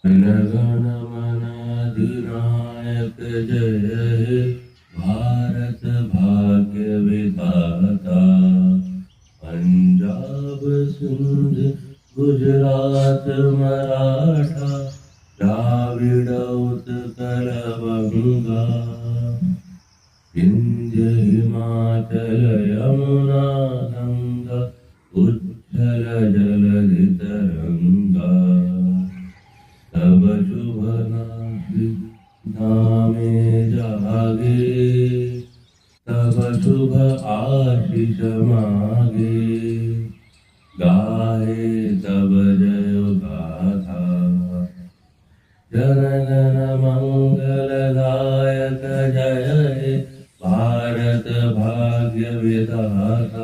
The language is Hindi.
गण मन अधिनायक जय हे भारत भाग्य विधाता। पंजाब सिंध गुजरात मराठा द्राविड उत्कल बंगा विंध्य हिमाचल यमुना गंगा उच्छल जलधि तरंगा। तब शुभ नामे जागे तब शुभ आशीष मागे। गाहे तब जय गाथा जन गण मंगलदायक जय हे भारत भाग्य विधाता।